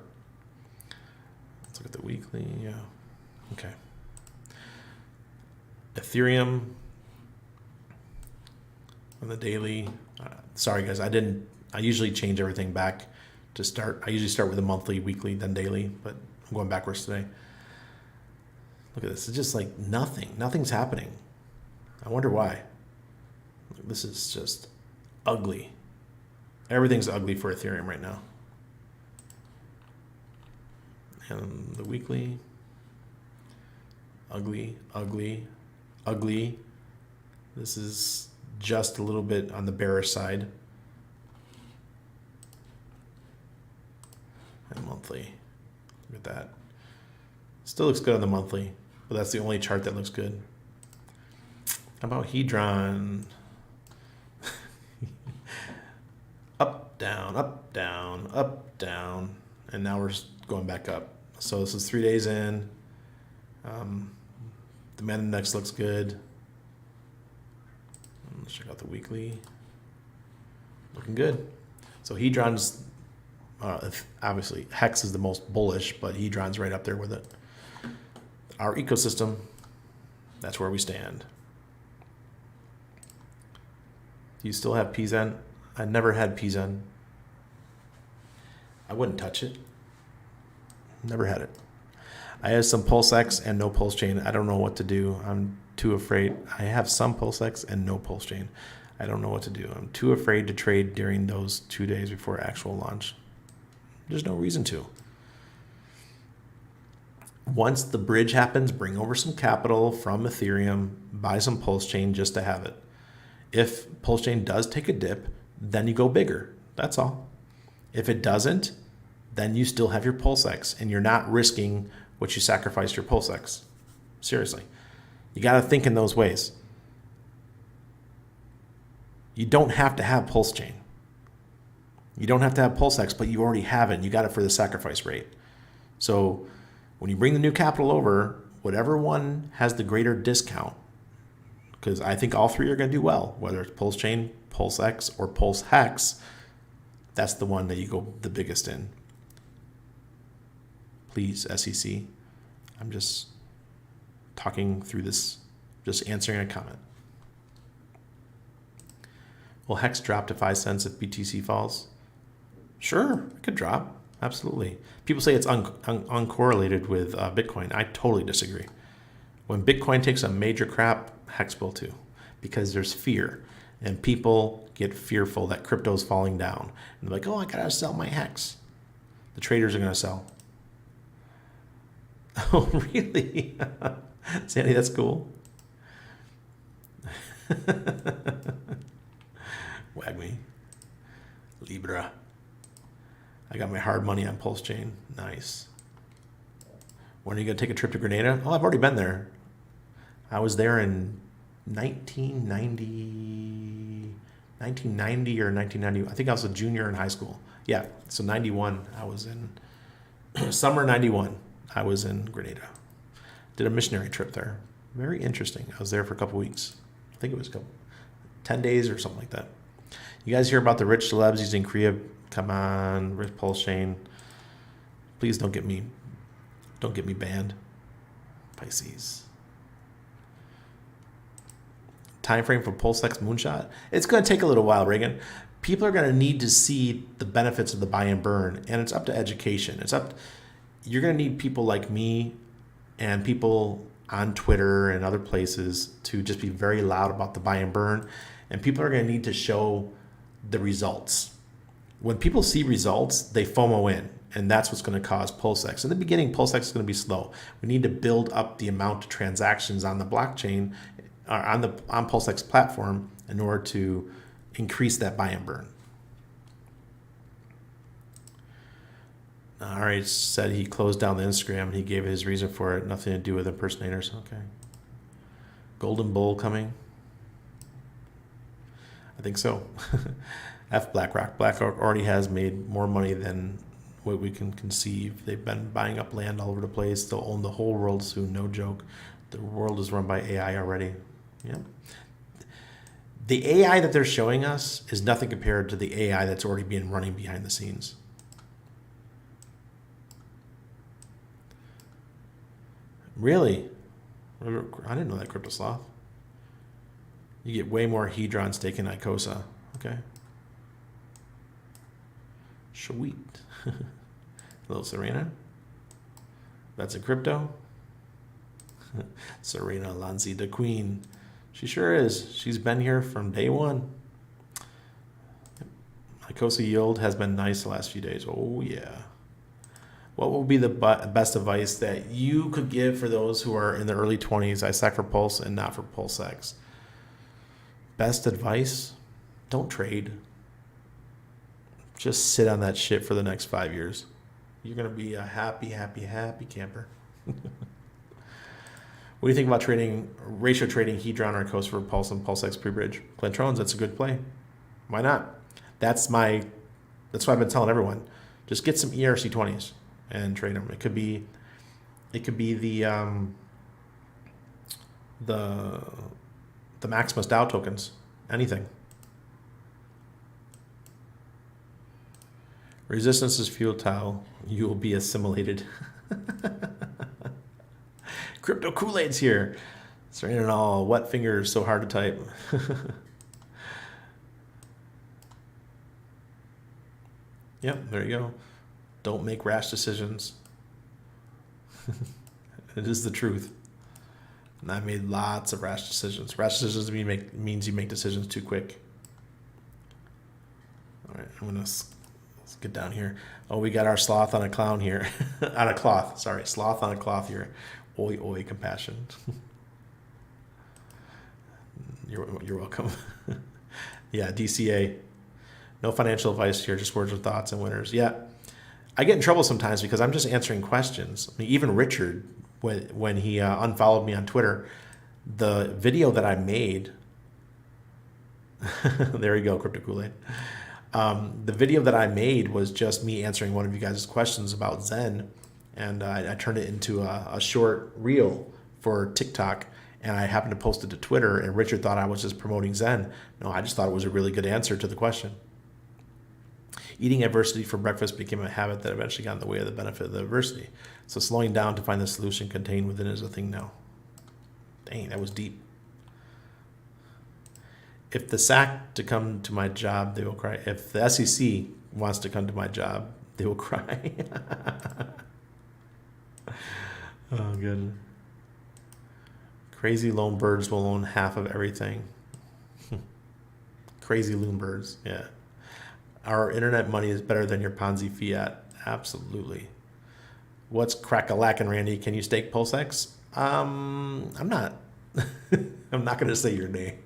Let's look at the weekly. Yeah. Okay. Ethereum on the daily. Sorry, guys. I usually change everything back to start. I usually start with a monthly, weekly, then daily, but I'm going backwards today. Look at this. It's just like nothing. Nothing's happening. I wonder why. This is just ugly. Everything's ugly for Ethereum right now. And the weekly, ugly, ugly, ugly. This is just a little bit on the bearish side. And monthly, look at that. Still looks good on the monthly, but that's the only chart that looks good. How about Hedron? Up, down, up, down, up, down. And now we're going back up. So this is 3 days in. The demand index looks good. Let's check out the weekly. Looking good. So Hedron's, obviously, Hex is the most bullish, but Hedron's right up there with it. Our ecosystem, that's where we stand. Do you still have PZen? I never had PZen. I wouldn't touch it. Never had it. I have some PulseX and no PulseChain. I don't know what to do. I'm too afraid. I have some PulseX and no PulseChain. I don't know what to do. I'm too afraid to trade during those 2 days before actual launch. There's no reason to. Once the bridge happens, bring over some capital from Ethereum, buy some PulseChain just to have it. If PulseChain does take a dip, then you go bigger. That's all. If it doesn't, then you still have your PulseX and you're not risking what you sacrificed your PulseX. Seriously. You got to think in those ways. You don't have to have PulseChain. You don't have to have PulseX, but you already have it. You got it for the sacrifice rate. So when you bring the new capital over, whatever one has the greater discount, because I think all three are going to do well, whether it's PulseChain, PulseX, or PulseHex, that's the one that you go the biggest in. Please, SEC. I'm just talking through this, just answering a comment. Will Hex drop to 5 cents if BTC falls? Sure, it could drop. Absolutely. People say it's uncorrelated with Bitcoin. I totally disagree. When Bitcoin takes a major crap, Hex will too, because there's fear. And people get fearful that crypto's falling down. And they're like, oh, I got to sell my Hex. The traders are going to sell. Oh, really? Sandy, that's cool. Wag me. Libra. I got my hard money on PulseChain. Nice. When are you going to take a trip to Grenada? Oh, I've already been there. I was there in 1990 or 1990. I think I was a junior in high school. Yeah, so 91. I was in summer 91. I was in Grenada. Did a missionary trip there. Very interesting. I was there for a couple weeks. I think it was 10 days or something like that. You guys hear about the rich celebs using Korea? Come on, rich PulseChain. Please don't get me banned. Pisces. Time frame for PulseX Moonshot? It's going to take a little while, Reagan. People are going to need to see the benefits of the buy and burn, and it's up to education. You're going to need people like me and people on Twitter and other places to just be very loud about the buy and burn, and people are going to need to show the results. When people see results, they FOMO in, and that's what's going to cause PulseX. In the beginning, PulseX is going to be slow. We need to build up the amount of transactions on the blockchain, on PulseX platform, in order to increase that buy and burn. All right, said he closed down the Instagram and he gave his reason for it. Nothing to do with impersonators. Okay. Golden Bull coming. I think so. F BlackRock. BlackRock already has made more money than what we can conceive. They've been buying up land all over the place. They'll own the whole world soon. No joke. The world is run by AI already. Yep. The AI that they're showing us is nothing compared to the AI that's already been running behind the scenes. Really? I didn't know that, Crypto Sloth. You get way more Hedron stake in Icosa. Okay. Sweet. Little Serena. That's a crypto. Serena Lanzi, the queen. She sure is. She's been here from day one. Icosa yield has been nice the last few days. Oh, yeah. What would be the best advice that you could give for those who are in the early 20s? I stack for Pulse and not for PulseX. Best advice? Don't trade. Just sit on that shit for the next 5 years. You're going to be a happy, happy, happy camper. What do you think about ratio trading Hedron or Icosa for Pulse and PulseX pre-bridge? Clentrons, that's a good play. Why not? That's what I've been telling everyone. Just get some ERC20s and trade them. It could be the Maximus DAO tokens. Anything. Resistance is futile. You will be assimilated. Crypto Kool-Aid's here. It's raining all wet fingers, so hard to type. Yep, there you go. Don't make rash decisions. It is the truth. And I made lots of rash decisions. Rash decisions means you make decisions too quick. All right, let's get down here. Oh, we got our sloth on a clown here. On a cloth, sorry. Sloth on a cloth here. Oi, oi, compassion. You're welcome. Yeah, DCA. No financial advice here, just words of thoughts and winners. Yeah, I get in trouble sometimes because I'm just answering questions. I mean, even Richard, when he unfollowed me on Twitter, the video that I made, there you go, Crypto Kool-Aid. The video that I made was just me answering one of you guys' questions about Zen, and I turned it into a short reel for TikTok, and I happened to post it to Twitter, and Richard thought I was just promoting Zen. No, I just thought it was a really good answer to the question. Eating adversity for breakfast became a habit that eventually got in the way of the benefit of the adversity. So slowing down to find the solution contained within is a thing now. Dang, that was deep. If the SAC to come to my job, they will cry. If the SEC wants to come to my job, they will cry. Oh, good. Crazy loan birds will own half of everything. Crazy loon birds, yeah. Our internet money is better than your Ponzi fiat. Absolutely. What's crack-a-lackin', Randy? Can you stake PulseX? I'm not. I'm not going to say your name.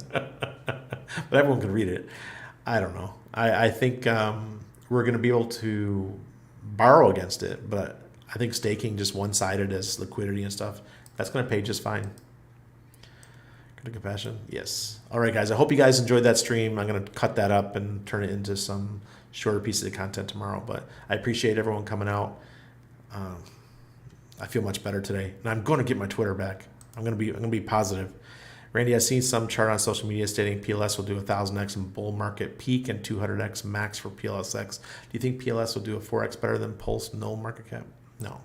But everyone can read it. I don't know. I think we're going to be able to borrow against it, but I think staking just one-sided as liquidity and stuff, that's going to pay just fine. Good compassion. Yes. All right, guys. I hope you guys enjoyed that stream. I'm going to cut that up and turn it into some shorter pieces of content tomorrow. But I appreciate everyone coming out. I feel much better today, and I'm going to get my Twitter back. I'm going to be positive. Randy, I've seen some chart on social media stating PLS will do 1,000x in bull market peak and 200x max for PLSX. Do you think PLS will do a 4x better than Pulse no market cap? No.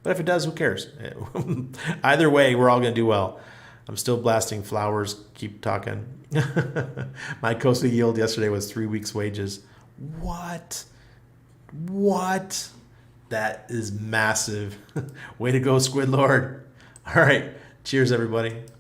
But if it does, who cares? Either way, we're all going to do well. I'm still blasting flowers. Keep talking. My COSA yield yesterday was 3 weeks' wages. What? That is massive. Way to go, Squid Lord. All right. Cheers, everybody.